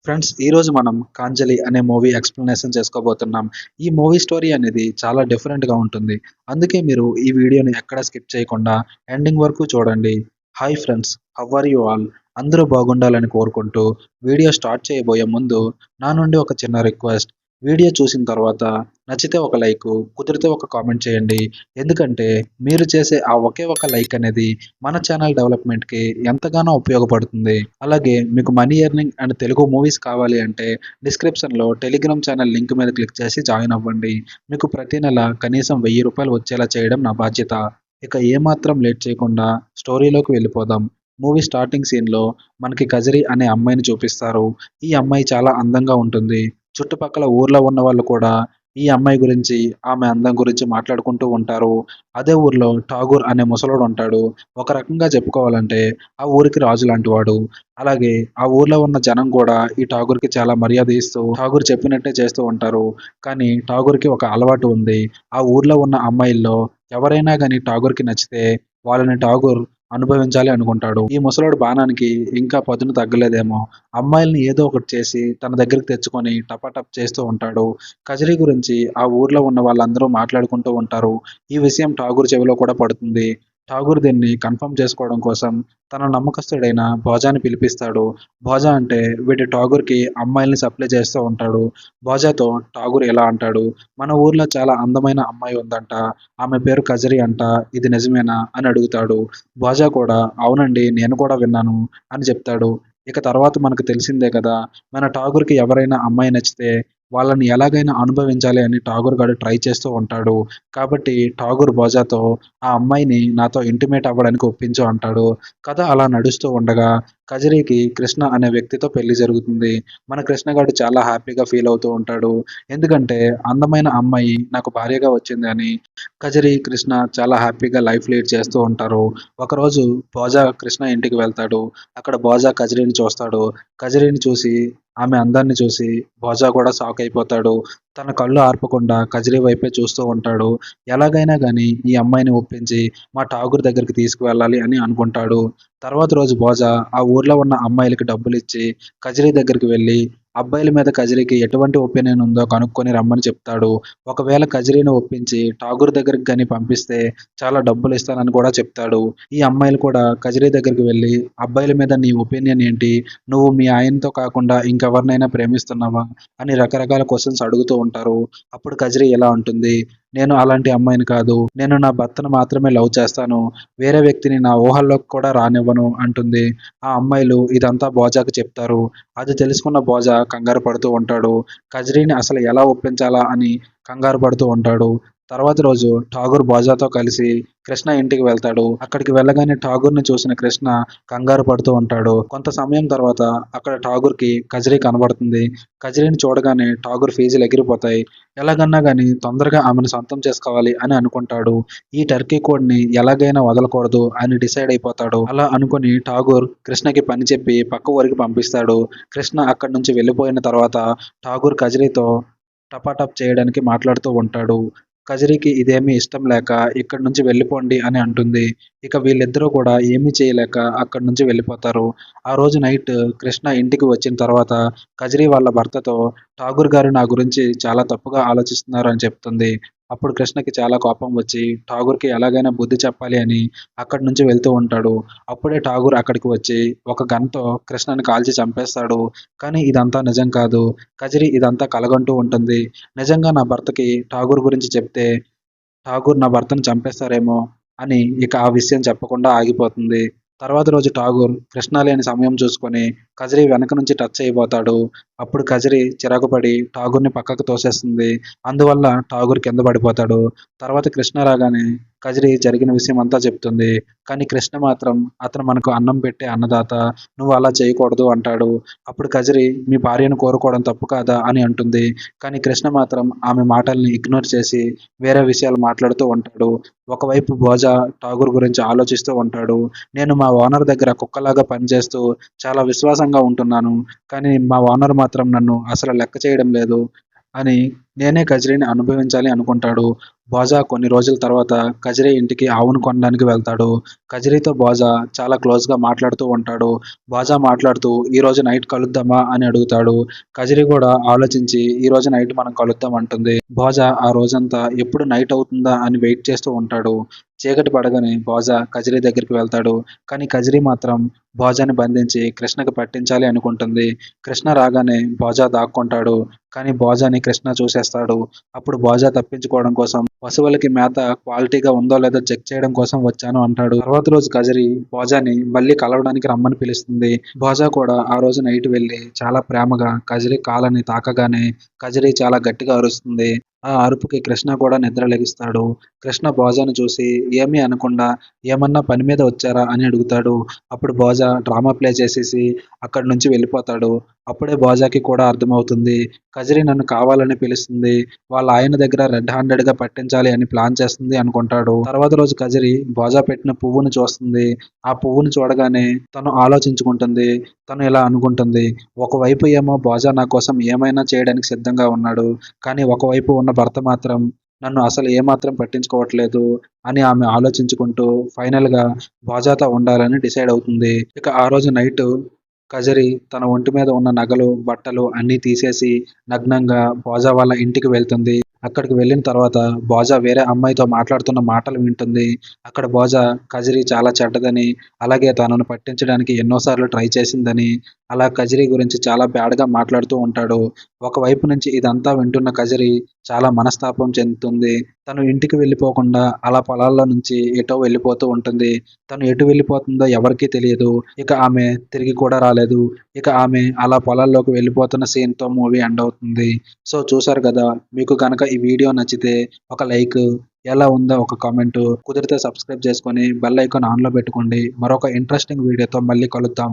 Friends, ఈరోజు మనం 'కాంజలి' అనే మూవీ ఎక్స్‌ప్లనేషన్ చేసుకోబోతున్నాం. ఈ మూవీ స్టోరీ అనేది చాలా డిఫరెంట్‌గా ఉంటుంది. అందుకే మీరు ఈ వీడియోని ఎక్కడ స్కిప్ చేయకుండా ఎండింగ్ వరకు చూడండి. Hi friends, how are you all? అందరూ బాగుండాలని కోరుకుంటూ వీడియో స్టార్ట్ చేయబోయే ముందు నా నుండి ఒక చిన్న రిక్వెస్ట్. వీడియో చూసిన తర్వాత నచ్చితే ఒక లైకు, కుదిరితే ఒక కామెంట్ చేయండి. ఎందుకంటే మీరు చేసే ఆ ఒకే ఒక లైక్ అనేది మన ఛానల్ డెవలప్‌మెంట్‌కి ఎంతగానో ఉపయోగపడుతుంది. అలాగే మీకు money earning and Telugu movies కావాలి అంటే డిస్క్రిప్షన్‌లో టెలిగ్రామ్ ఛానల్ లింక్ మీద క్లిక్ చేసి జాయిన్ అవ్వండి. మీకు ప్రతి నెల కనీసం రూ. 1000 వచ్చేలా చేయడం నా బాధ్యత. ఇక ఏమాత్రం లేట్ చేయకుండా స్టోరీలోకి వెళ్ళిపోదాం. మూవీ స్టార్టింగ్ సీన్‌లో మనకి కజరి అనే అమ్మాయిని చూపిస్తారు. ఈ అమ్మాయి చాలా అందంగా ఉంటుంది. చుట్టుపక్కల ఊర్లో ఉన్నవాళ్ళు కూడా ఈ అమ్మాయి గురించి, ఆమె అందం గురించి మాట్లాడుకుంటూ ఉంటారు. అదే ఊర్లో ఠాగూర్ అనే ముసలోడు ఉంటాడు. ఒక రకంగా చెప్పుకోవాలంటే ఆ ఊరికి రాజు లాంటివాడు. అలాగే ఆ ఊర్లో ఉన్న జనం కూడా ఈ ఠాగూర్‌కి చాలా మర్యాద ఇస్తూ ఠాగూర్ చెప్పినట్టే చేస్తూ ఉంటారు. కానీ ఠాగూర్‌కి ఒక అలవాటు ఉంది. ఆ ఊర్లో ఉన్న అమ్మాయిల్లో ఎవరైనా గాని ఠాగూర్‌కి నచ్చితే వాళ్ళని ఠాగూర్ అనుభవించాలి అనుకుంటాడు. ఈ ముసలోడి బాణానికి ఇంకా పదును తగ్గలేదేమో! అమ్మాయిల్ని ఏదో ఒకటి చేసి తన దగ్గరికి తెచ్చుకొని టపాటప్ చేస్తూ ఉంటాడు. కజరీ గురించి ఆ ఊర్లో ఉన్న వాళ్ళందరూ మాట్లాడుకుంటూ ఉంటారు. ఈ విషయం ఠాగూర్ చెవిలో కూడా పడుతుంది. ఠాగూర్ దీన్ని కన్ఫర్మ్ చేసుకోవడం కోసం తన నమ్మకస్తుడైన భోజాని పిలిపిస్తాడు. భోజా అంటే వీడు ఠాగూర్‌కి అమ్మాయిల్ని సప్లై చేస్తూ ఉంటాడు. భోజాతో ఠాగూర్ ఇలా అంటాడు, "మన ఊర్లో చాలా అందమైన అమ్మాయి ఉందంట. ఆమె పేరు కజరి అంట. ఇది నిజమేనా?" అని అడుగుతాడు. భోజా కూడా, "అవునండి, నేను కూడా విన్నాను" అని చెప్తాడు. ఇక తర్వాత మనకు తెలిసిందే కదా! మన ఠాగూర్‌కి ఎవరైనా అమ్మాయి నచ్చితే వాళ్ళని ఎలాగైనా అనుభవించాలి అని ఠాగూర్ గాడు ట్రై చేస్తూ ఉంటాడు. కాబట్టి ఠాగూర్ భోజాతో ఆ అమ్మాయిని నాతో ఇంటిమేట్ అవ్వడానికి ఒప్పించు అంటాడు. కథ అలా నడుస్తూ ఉండగా కజరీకి కృష్ణ అనే వ్యక్తితో పెళ్లి జరుగుతుంది. మన కృష్ణ గాడు చాలా హ్యాపీగా ఫీల్ అవుతూ ఉంటాడు. ఎందుకంటే అందమైన అమ్మాయి నాకు భార్యగా వచ్చింది అని కజరి, కృష్ణ చాలా హ్యాపీగా లైఫ్ లీడ్ చేస్తూ ఉంటారు. ఒకరోజు భోజా కృష్ణ ఇంటికి వెళ్తాడు. అక్కడ భోజా కజరీని చూస్తాడు. కజరీని చూసి, ఆమె అందాన్ని చూసి భోజా కూడా షాక్ అయిపోతాడు. తన కళ్ళు ఆర్పకుండా కజరీ వైపే చూస్తూ ఉంటాడు. ఎలాగైనా గానీ ఈ అమ్మాయిని ఒప్పించి మా ఠాగూర్ దగ్గరికి తీసుకువెళ్ళాలి అని అనుకుంటాడు. తర్వాత రోజు భోజా ఆ ఊర్లో ఉన్న అమ్మాయిలకి డబ్బులిచ్చి కజరీ దగ్గరికి వెళ్ళి అబ్బాయిల మీద కజరీకి ఎటువంటి ఒపీనియన్ ఉందో కనుక్కొని రమ్మని చెప్తాడు. ఒకవేళ కజరీని ఒప్పించి ఠాగూర్ దగ్గరికి గాని పంపిస్తే చాలా డబ్బులిస్తానని కూడా చెప్తాడు. ఈ అమ్మాయిలు కూడా కజరీ దగ్గరికి వెళ్లి, "అబ్బాయిల మీద నీ ఒపీనియన్ ఏంటి? నువ్వు మీ ఆయనతో కాకుండా ఇంకెవరినైనా ప్రేమిస్తున్నావా?" అని రకరకాల క్వెషన్స్ అడుగుతూ ఉంటారు. అప్పుడు కజరీ ఇలా అంటుంది, "నేను అలాంటి అమ్మాయిని కాదు. నేను నా భర్తను మాత్రమే లవ్ చేస్తాను. వేరే వ్యక్తిని నా ఊహల్లోకి కూడా రానివ్వను" అంటుంది. ఆ అమ్మాయిలు ఇదంతా భోజాకి చెప్తారు. అది తెలుసుకున్న భోజా కంగారు పడుతూ ఉంటాడు. కజరీని అసలు ఎలా ఒప్పించాలా అని కంగారు పడుతూ ఉంటాడు. తర్వాత రోజు ఠాగూర్ భోజాతో కలిసి కృష్ణ ఇంటికి వెళ్తాడు. అక్కడికి వెళ్ళగానే ఠాగూర్‌ని చూసిన కృష్ణ కంగారు పడుతూ ఉంటాడు. కొంత సమయం తర్వాత అక్కడ ఠాగూర్‌కి కజరీ కనబడుతుంది. కజరీని చూడగానే ఠాగూర్ ఫీజులు ఎగిరిపోతాయి. ఎలాగన్నా గాని తొందరగా ఆమెను సొంతం చేసుకోవాలి అని అనుకుంటాడు. ఈ టర్కీ కోడిని ఎలాగైనా వదలకూడదు అని డిసైడ్ అయిపోతాడు. అలా అనుకుని ఠాగూర్ కృష్ణకి పని చెప్పి పక్క ఊరికి పంపిస్తాడు. కృష్ణ అక్కడి నుంచి వెళ్ళిపోయిన తర్వాత ఠాగూర్ కజరీతో టపాటప్ చేయడానికి మాట్లాడుతూ ఉంటాడు. కజరీకి ఇదేమీ ఇష్టం లేక ఇక్కడి నుంచి వెళ్ళిపోండి అని అంటుంది. ఇక వీళ్ళిద్దరూ కూడా ఏమీ చేయలేక అక్కడి నుంచి వెళ్ళిపోతారు. ఆ రోజు నైట్ కృష్ణ ఇంటికి వచ్చిన తర్వాత కజరీ వాళ్ళ భర్తతో ఠాగూర్ గారు నా గురించి చాలా తప్పుగా ఆలోచిస్తున్నారు అని చెప్తుంది. అప్పుడు కృష్ణకి చాలా కోపం వచ్చి ఠాగూర్‌కి ఎలాగైనా బుద్ధి చెప్పాలి అని అక్కడి నుంచి వెళ్తూ ఉంటాడు. అప్పుడే ఠాగూర్ అక్కడికి వచ్చి ఒక గన్‌తో కృష్ణని కాల్చి చంపేస్తాడు. కానీ ఇదంతా నిజం కాదు. కజరీ ఇదంతా కలగంటూ ఉంటుంది. నిజంగా నా భర్తకి ఠాగూర్ గురించి చెప్తే ఠాగూర్ నా భర్తను చంపేస్తారేమో అని ఇక ఆ విషయం చెప్పకుండా ఆగిపోతుంది. తర్వాత రోజు ఠాగూర్ కృష్ణ లేని సమయం చూసుకొని కజరీ వెనక నుంచి టచ్ చేయబోతాడు. అప్పుడు కజరీ చిరాకు పడి ఠాగూర్‌ని పక్కకు తోసేస్తుంది. అందువల్ల ఠాగూర్ కింద పడిపోతాడు. తర్వాత కృష్ణ రాగానే కజరీ జరిగిన విషయం అంతా చెప్తుంది. కానీ కృష్ణ మాత్రం "అతను మనకు అన్నం పెట్టే అన్నదాత. నువ్వు అలా చేయకూడదు" అంటాడు. అప్పుడు కజరీ "మీ భార్యను కోరుకోవడం తప్పు కాదా" అని అంటుంది. కానీ కృష్ణ మాత్రం ఆమె మాటల్ని ఇగ్నోర్ చేసి వేరే విషయాలు మాట్లాడుతూ ఉంటాడు. ఒకవైపు భోజా ఠాగూర్ గురించి ఆలోచిస్తూ ఉంటాడు. "నేను మా ఓనర్ దగ్గర కుక్కలాగా పనిచేస్తూ చాలా విశ్వాసంగా ఉంటున్నాను. కానీ మా ఓనర్ మాత్రం నన్ను అసలు లెక్క చేయడం లేదు" అని నేనే కజరీని అనుభవించాలి అనుకుంటాడు. బోజా కొన్ని రోజుల తర్వాత కజిరి ఇంటికి ఆవును కొనడానికి వెళ్తాడు. కజిరితో బోజా చాలా క్లోజ్‌గా మాట్లాడుతూ ఉంటాడు. బోజా మాట్లాడుతూ "ఈరోజు నైట్ కలుద్దామా?" అని అడుగుతాడు. కజిరి కూడా ఆలోచించి "ఈరోజు నైట్ మనం కలుద్దాం" అంటుంది. బోజా ఆ రోజంతా ఎప్పుడు నైట్ అవుతుందా అని వెయిట్ చేస్తూ ఉంటాడు. చీకటి పడగానే బోజా కజిరి దగ్గరికి వెళ్తాడు. కానీ కజిరి మాత్రం బోజాని బంధించి కృష్ణకి పట్టించాలి అనుకుంటుంది. కృష్ణ రాగానే బోజా దాక్కుంటాడు. కానీ బోజాని కృష్ణ చూసేస్తాడు. అప్పుడు బోజా తప్పించుకోవడం కోసం పశువులకి మేత క్వాలిటీగా ఉందో లేదో చెక్ చేయడం కోసం వచ్చాను అంటాడు. తర్వాత రోజు కజిరి బోజాని మళ్ళీ కలవడానికి రమ్మని పిలుస్తుంది. బోజా కూడా ఆ రోజు నైట్ వెళ్ళి చాలా ప్రేమగా కజిరి కాళ్ళని తాకగానే కజిరి చాలా గట్టిగా అరుస్తుంది. ఆ అరుపుకి కృష్ణ కూడా నిద్ర లెగిస్తాడు. కృష్ణ బోజాని చూసి ఏమీ అనకుండా "ఏమన్నా పని మీద వచ్చారా?" అని అడుగుతాడు. అప్పుడు బోజా డ్రామా ప్లే చేసేసి అక్కడి నుంచి వెళ్ళిపోతాడు. అప్పుడే బోజాకి కూడా అర్థమవుతుంది. కజిరి నన్ను కావాలని పిలుస్తుంది. వాళ్ళ ఆయన దగ్గర రెడ్ హ్యాండెడ్‌గా పట్టించాలి అని ప్లాన్ చేస్తుంది అనుకుంటాడు. తర్వాత రోజు కజిరి బోజా పెట్టిన పువ్వుని చూస్తుంది. ఆ పువ్వుని చూడగానే తను ఆలోచించుకుంటుంది. తను ఇలా అనుకుంటుంది. ఒకవైపు ఏమో బోజా నా కోసం ఏమైనా చేయడానికి సిద్ధంగా ఉన్నాడు. కానీ ఒకవైపు ఉన్న భర్త మాత్రం నన్ను అసలు ఏమాత్రం పట్టించుకోవట్లేదు అని ఆమె ఆలోచించుకుంటూ ఫైనల్‌గా బోజాతో ఉండాలని డిసైడ్ అవుతుంది. ఇక ఆ రోజు నైటు కజరి తన ఒంటి మీద ఉన్న నగలు, బట్టలు అన్నీ తీసేసి నగ్నంగా బోజా వాళ్ళ ఇంటికి వెళ్తుంది. అక్కడికి వెళ్ళిన తర్వాత బోజా వేరే అమ్మాయితో మాట్లాడుతున్న మాటలు వింటుంది. అక్కడ బోజా కజిరి చాలా చెడ్డదని, అలాగే తనను పట్టించడానికి ఎన్నో సార్లు ట్రై చేసిందని, అలా కజిరి గురించి చాలా బ్యాడ్‌గా మాట్లాడుతూ ఉంటాడు. ఒకవైపు నుంచి ఇదంతా వింటున్న కజిరి చాలా మనస్తాపం చెందుతుంది. తను ఇంటికి వెళ్ళిపోకుండా అలా పొలాల్లో నుంచి ఎటో వెళ్ళిపోతూ ఉంటుంది. తను ఎటు వెళ్ళిపోతుందో ఎవరికీ తెలియదు. ఇక ఆమె తిరిగి కూడా రాలేదు. ఇక ఆమె అలా పొలాల్లోకి వెళ్ళిపోతున్న సీన్‌తో మూవీ ఎండ్ అవుతుంది. సో చూసారు కదా! మీకు గనక ఈ వీడియో నచ్చితే ఒక లైక్, ఎలా ఉందో ఒక కామెంటు, కుదిరితే సబ్స్క్రైబ్ చేసుకొని బెల్ ఐకాన్ ఆన్‌లో పెట్టుకోండి. మరొక ఇంట్రెస్టింగ్ వీడియోతో మళ్ళీ కలుద్దాం.